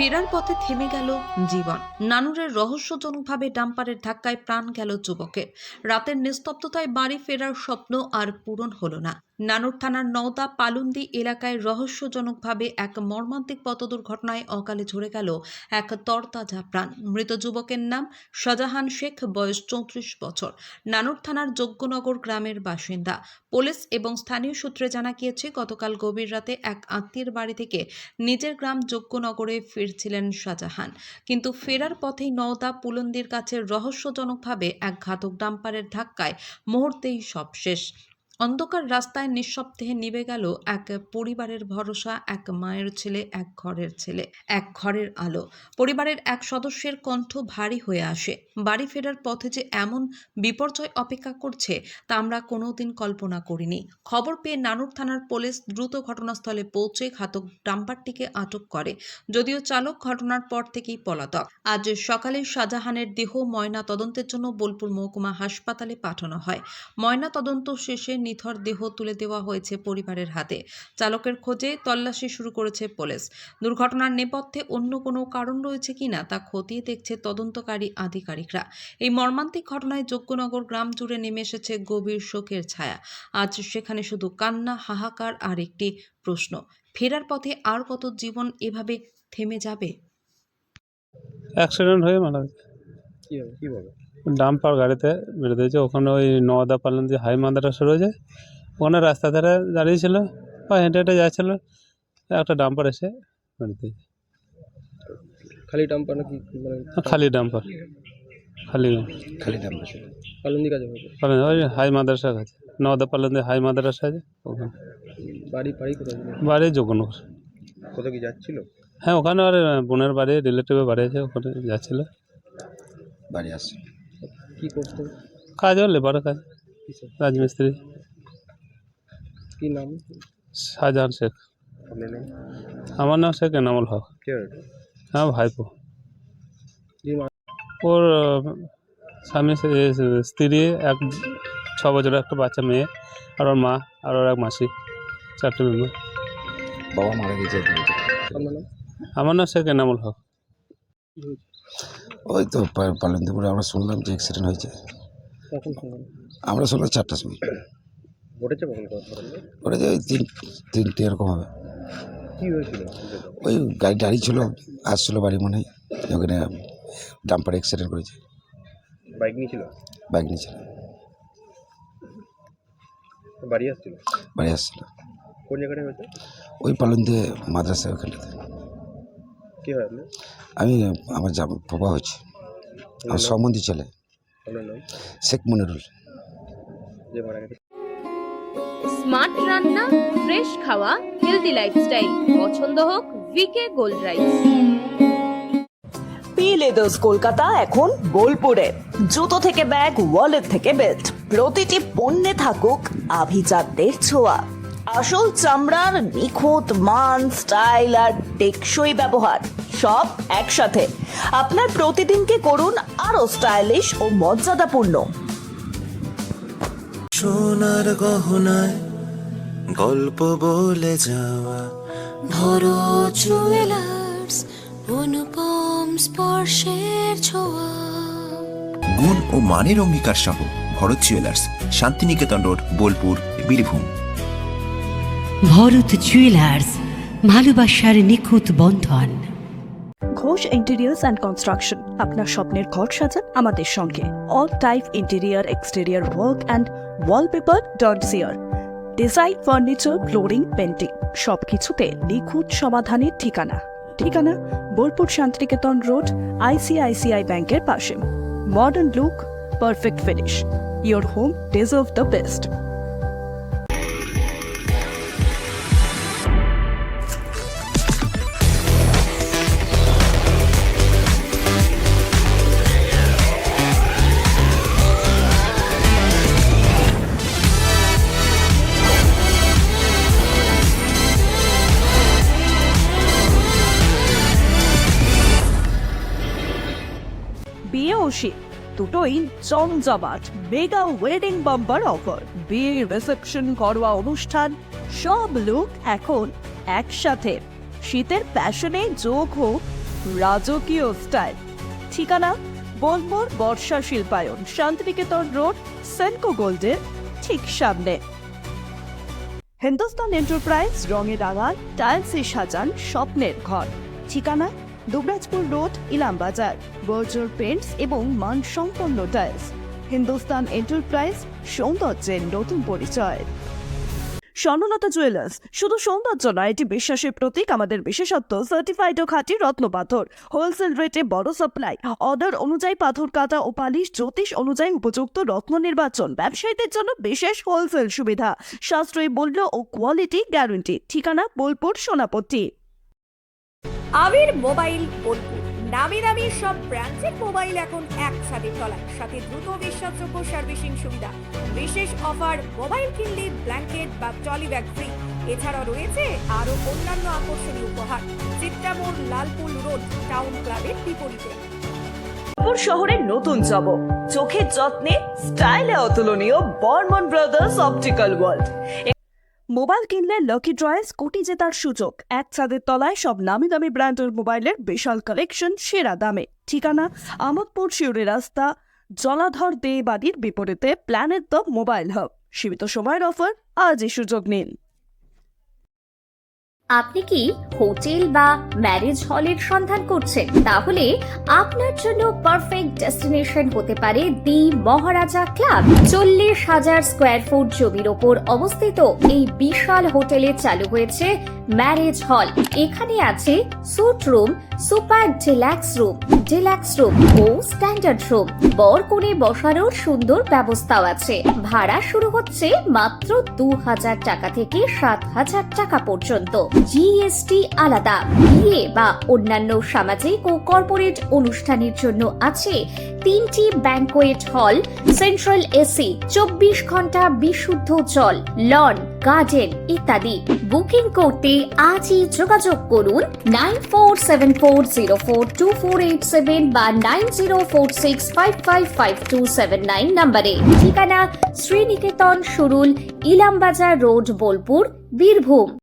ফেরার পথে থেমে গেল জীবন। নানুরের রহস্যজনকভাবে ডাম্পারের ধাক্কায় প্রাণ গেল যুবকের। রাতের নিস্তব্ধতায় বাড়ি ফেরার স্বপ্ন আর পূরণ হলো না। নানুর থানার নওদা পালুন্দি এলাকায় রহস্যজনকভাবে এক মর্মান্তিক পথ দুর্ঘটনায় অকালে ঝরে গেল এক তরতাজা প্রাণ। মৃত যুবকের নাম শাহজাহান শেখ, বয়স 34 বছর। নানুর থানার যজ্ঞনগর গ্রামের বাসিন্দা। পুলিশ এবং স্থানীয় সূত্রে জানা গিয়েছে, গতকাল গভীর রাতে এক আত্মীয়ের বাড়ি থেকে নিজের গ্রাম যজ্ঞনগরে ফিরছিলেন শাহজাহান। কিন্তু ফেরার পথেই নওদা পুলন্দির কাছে রহস্যজনকভাবে এক ঘাতক ডাম্পারের ধাক্কায় মুহূর্তেই সব শেষ। অন্ধকার রাস্তায় নিঃশব্দে নিভে গেল এক পরিবারের ভরসা, এক মায়ের ছেলে, এক ঘরের আলো। পরিবারের এক সদস্যের কণ্ঠ ভারী হয়ে আসে। বাড়ি ফেরার পথে যে এমন বিপর্যয় অপেক্ষা করছে তা আমরা কোনোদিন কল্পনা করিনি। খবর পেয়ে নানুর থানার পুলিশ দ্রুত ঘটনাস্থলে পৌঁছে ঘাতক ডাম্পারটিকে আটক করে, যদিও চালক ঘটনার পর থেকেই পলাতক। আজ সকালে শাহজাহানের দেহ ময়না তদন্তের জন্য বোলপুর মহকুমা হাসপাতালে পাঠানো হয়। ময়না তদন্ত শেষে নিথর দেহ তুলে দেওয়া হয়েছে পরিবারের হাতে। চালকের খোঁজে তল্লাশি শুরু করেছে পুলিশ। দুর্ঘটনার নেপথ্যে অন্য কোনো কারণ রয়েছে কিনা তা খতিয়ে দেখছে তদন্তকারী আধিকারিকরা। এই মর্মান্তিক ঘটনায় যজ্ঞনগর গ্রাম জুড়ে নেমে এসেছে গভীর শোকের ছায়া। আজ সেখানে শুধু কান্না, হাহাকার আর একটি প্রশ্ন: ফেরার পথে আর কত জীবন এভাবে থেমে যাবে? অ্যাক্সিডেন্ট হয়ে মারা গেছে। কিভাবে? ডাম্পার গাড়িতে বেড়ে দিয়েছে। ওখানে ওই নওদা পালন্দি হাই মাদ্রাসা রয়েছে, ওখানে রাস্তা ধারে দাঁড়িয়েছিল বা হেঁটে হেঁটে যাচ্ছিল, একটা ডাম্পার এসে বেড়ে দিয়েছে। খালি ডাম্পার নাকি খালি ডাম্পার, খালি ডাম্পার ছিল? পালন্দি কাজে হয়েছে? ওই হাই মাদ্রাসা কাছে, নওদা পালন্দি হাই মাদ্রাসা আছে ওখানে। বাড়ি কোথায়? বাড়ি যজ্ঞনগর। কোথাও কি যাচ্ছিল? হ্যাঁ, ওখানে আর বোনের বাড়ি, রিলেটিভের বাড়ি আছে, ওখানে যাচ্ছিল। বাড়ি আসছে। কি করতো? কাজ ও লেবারের কাজ, রাজমিস্ত্রি। কি নাম? শাহজাহান শেখ। আপনার নাম? আমার নাম শেখ এনামুল হক। কে? হ্যাঁ, ভাইপো। ওর স্বামী, স্ত্রী, 6 বছরের একটা বাচ্চা মেয়ে, আর ওর মা, আর ওর এক মাসি, 4টে মেম্বার। বাবা মারা গেছে। আমার নাম শেখ এনামুল হক। ওই তো পালন্দিপুরে আমরা শুনলাম যে অ্যাক্সিডেন্ট হয়েছে। আমরা শুনলাম 4টার সময়। ঘটেছে ওই 3টে এরকম হবে। কি হয়েছিল? ওই গাড়ি দাঁড়িয়ে ছিল, আসছিল বাড়ি মনে হয়, ওখানে ডাম্পার অ্যাক্সিডেন্ট করেছে। বাইক নিয়েছিল? বাইক নিয়েছিল, বাড়ি আসছিল। কোন জায়গাটা হয়েছে? ওই পালন্দি মাদ্রাসা ওখানটাতে। কি হয় আপনার? আমার বাবা হচ্ছে, আমার সম্বন্ধী ছেলে। আপনার নাম? শেখ মনিরুল। যে মারা গেছে। স্মার্ট রান্না, ফ্রেশ খাওয়া, হেলদি লাইফস্টাইল পছন্দ হোক V K gold rice. P leathers Kolkata এখন বোলপুরে। জুতো থেকে ব্যাগ, ওয়ালেট থেকে বেল্ট, প্রতিটি পণ্যে থাকুক আভিজাত্যের ছোঁয়া। আসল চামড়ার নিখুঁত মান, স্টাইল আর টেকসই ব্যবহার সব একসাথে। আপনার প্রতিদিনকে করুন আরো স্টাইলিশ ও মর্যাদাপূর্ণ। সোনার গহনায় গল্প বলে যাওয়া ভরো জুয়েলার্স, অনুপম স্পর্শের ছোঁয়া। গুণ ও মানের অঙ্গীকার সহ Bharat jewellers, Santiniketan road, Bolpur, Birbhum. Bharat jewellers, ভালোবাসার নিখুঁত বন্ধন। ঘোষ ইন্টেরিয়ার্স অ্যান্ড কনস্ট্রাকশন, আপনার স্বপ্নের ঘর সাজান আমাদের সঙ্গে। All type interior, exterior work and wallpaper done সিয়ার। ডিজাইন, ফার্নিচার, ফ্লোরিং, পেন্টিং সবকিছুতে নিখুঁত সমাধানের ঠিকানা বোলপুর শান্তিনিকেতন রোড, ICICI ব্যাংকের পাশে। Modern look, perfect finish, your home deserve the best. বিয়ে ও শীত দুটোই জমজমাট মেগা ওয়েডিং বাম্পার অফার। বিয়ে, রিসেপশন, ঘরোয়া অনুষ্ঠান, সব লুক এখন একসাথে। শীতের প্যাশনে যোগ হোক রাজকীয় স্টাইল। ঠিকানা বোলপুর বর্ষা শিল্পায়ন, শান্তিনিকেতন রোড, সেনকো গোল্ডের ঠিক সামনে। হিন্দুস্তান এন্টারপ্রাইজ রঙে রাঙান টাইলসে সাজান স্বপ্নের ঘর। ঠিকানা দুবরাজপুর রোড, ইলামবাজার। বর্জর পেন্টস এবং মানসম্পন্ন টাইলস। হিন্দুস্তান এন্টারপ্রাইজ, সৌন্দর্যের নতুন পরিচয়। স্বর্ণলতা জুয়েলার্স শুধু সৌন্দর্য নয়, এটি বিশ্বাসের প্রতীক। আমাদের বিশেষত্ব সার্টিফাইড ও খাঁটি রত্নপাথর, হোলসেল রেটে বড় সাপ্লাই, অর্ডার অনুযায়ী পাথর কাটা ও পালিশ, জ্যোতিষ অনুযায়ী উপযুক্ত রত্ন নির্বাচন, ব্যবসায়ীদের জন্য বিশেষ হোলসেল সুবিধা, সাশ্রয়ী মূল্য ও কোয়ালিটি গ্যারান্টি। ঠিকানা বোলপুর সোনাপট্টি। আবির মোবাইল বোলপুর, নামি দামি সব ব্র্যান্ডের মোবাইল এখন এক ছাদের তলায়, সাথে দ্রুত বিশ্বাসযোগ্য সার্ভিসিং সুবিধা, বিশেষ অফার, মোবাইল কিনলে ব্ল্যাঙ্কেট বা ট্রলি ব্যাগ ফ্রি। এছাড়াও রয়েছে আরো অন্যান্য আকর্ষণীয় উপহার। চিত্রামোড়, লালপুল রোড, টাউন ক্লাবের বিপরীতে। শহরের নতুন চমক, চোখের যত্নে স্টাইলে অতুলনীয় Barman brothers optical world. Mobile কিনলে লাকি ড্রয়েস, কোটি জেতার সুযোগ। এক ছাদের তলায় সব নামি দামি ব্র্যান্ডের মোবাইলের বিশাল কালেকশন, সেরা দামে। ঠিকানা আমোদপুর শিউরি রাস্তা, জলাধর দে বাড়ির বিপরীতে, প্ল্যানেট দ্য মোবাইল হাব। সীমিত সময়ের অফার, আজই সুযোগ নিন। আপনি কি হোটেল বা ম্যারেজ হলের সন্ধান করছেন? তাহলে আপনার জন্য পারফেক্ট ডেস্টিনেশন হতে পারে দি মহারাজা ক্লাব। 40,000 স্কোয়ার ফুট জমির ওপর অবস্থিত এই বিশাল হোটেলে চালু হয়েছে ম্যারেজ হল। এখানে আছে suite room, super deluxe room ও স্ট্যান্ডার্ড রুম। বর কনে বসানোর সুন্দর ব্যবস্থাও আছে। ভাড়া শুরু হচ্ছে মাত্র 2,000 টাকা থেকে 7,000 টাকা পর্যন্ত। জিএসটি আলাদা। বিয়ে বা অন্যান্য সামাজিক ও কর্পোরেট অনুষ্ঠানের জন্য আছে 3টি ব্যাংকোয়েট হল, সেন্ট্রাল এসি, 24 ঘন্টা বিশুদ্ধ জল, লন, গার্ডেন ইত্যাদি। বুকিং করতে আজই যোগাযোগ করুন 9474042487 বা 9046555279 নম্বরে। ঠিকানা শ্রীনিকেতন সুরুল, ইলামবাজার রোড, বোলপুর, বীরভূম।